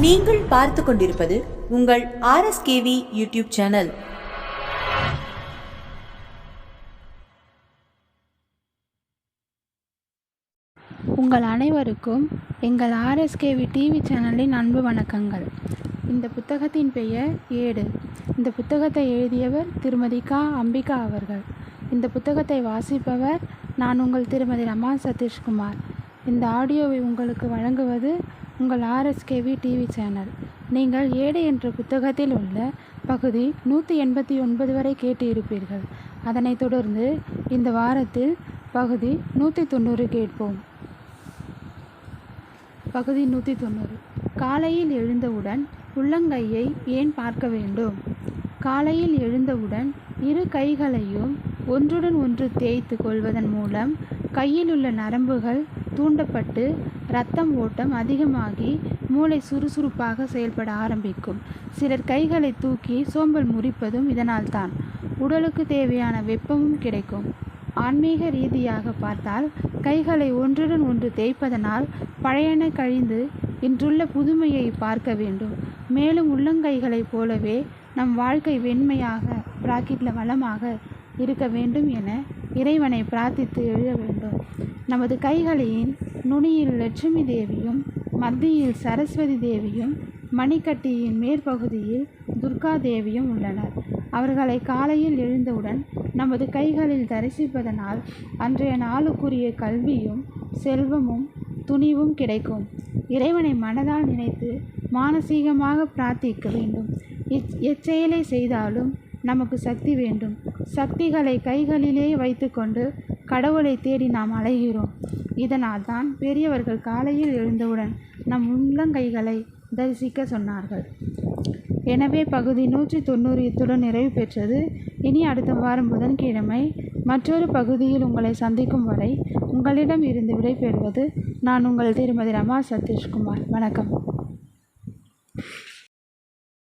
நீங்கள் பார்த்து கொண்டிருப்பது உங்கள் RSKV யூடியூப் சேனல். உங்கள் அனைவருக்கும் எங்கள் RSKV டிவி சேனலின் அன்பு வணக்கங்கள். இந்த புத்தகத்தின் பெயர் ஏடு. இந்த புத்தகத்தை எழுதியவர் திருமதி க. அம்பிகா அவர்கள். இந்த புத்தகத்தை வாசிப்பவர் நான் உங்கள் திருமதி ரமா சதீஷ்குமார். இந்த ஆடியோவை உங்களுக்கு வழங்குவது உங்கள் RSKV டிவி சேனல். நீங்கள் ஏடு என்ற புத்தகத்தில் உள்ள பகுதி 189 வரை கேட்டு இருப்பீர்கள். அதனைத் தொடர்ந்து இந்த வாரத்தில் பகுதி 190 கேட்போம். பகுதி 190. காலையில் எழுந்தவுடன் உள்ளங்கையை ஏன் பார்க்க வேண்டும்? காலையில் எழுந்தவுடன் இரு கைகளையும் ஒன்றுடன் ஒன்று தேய்த்து கொள்வதன் மூலம் கையில் உள்ள நரம்புகள் தூண்டப்பட்டு இரத்தம் ஓட்டம் அதிகமாகி மூளை சுறுசுறுப்பாக செயல்பட ஆரம்பிக்கும். சிலர் கைகளை தூக்கி சோம்பல் முறிப்பதும் இதனால்தான். உடலுக்கு தேவையான வெப்பமும் கிடைக்கும். ஆன்மீக ரீதியாக பார்த்தால் கைகளை ஒன்றுடன் ஒன்று தேய்ப்பதனால் பழையன கழிந்து இன்றுள்ள புதுமையை பார்க்க வேண்டும். மேலும் உள்ளங்கைகளைப் போலவே நம் வாழ்க்கை வெண்மையாக வளமாக இருக்க வேண்டும் என இறைவனை பிரார்த்தித்து எழ வேண்டும். நமது கைகளின் நுனியில் லட்சுமி தேவியும் மத்தியில் சரஸ்வதி தேவியும் மணிக்கட்டியின் மேற்பகுதியில் துர்கா தேவியும் உள்ளனர். அவர்களை காலையில் எழுந்தவுடன் நமது கைகளில் தரிசிப்பதனால் அன்றைய நாளுக்குரிய கல்வியும் செல்வமும் துணிவும் கிடைக்கும். இறைவனை மனதால் நினைத்து மானசீகமாக பிரார்த்திக்க வேண்டும். எச்செயலை செய்தாலும் நமக்கு சக்தி வேண்டும். சக்திகளை கைகளிலே வைத்துக்கொண்டு கடவுளை தேடி நாம் அலைகிறோம். இதனால் தான் பெரியவர்கள் காலையில் எழுந்தவுடன் நம் உள்ளங்கைகளை தரிசிக்க சொன்னார்கள். எனவே பகுதி 190 இத்துடன் நிறைவு பெற்றது. இனி அடுத்த வாரம் புதன்கிழமை மற்றொரு பகுதியில் உங்களை சந்திக்கும் வரை உங்களிடம் இருந்து விடைபெறுவது நான் உங்கள் திருமதி ரமா சதீஷ்குமார். வணக்கம்.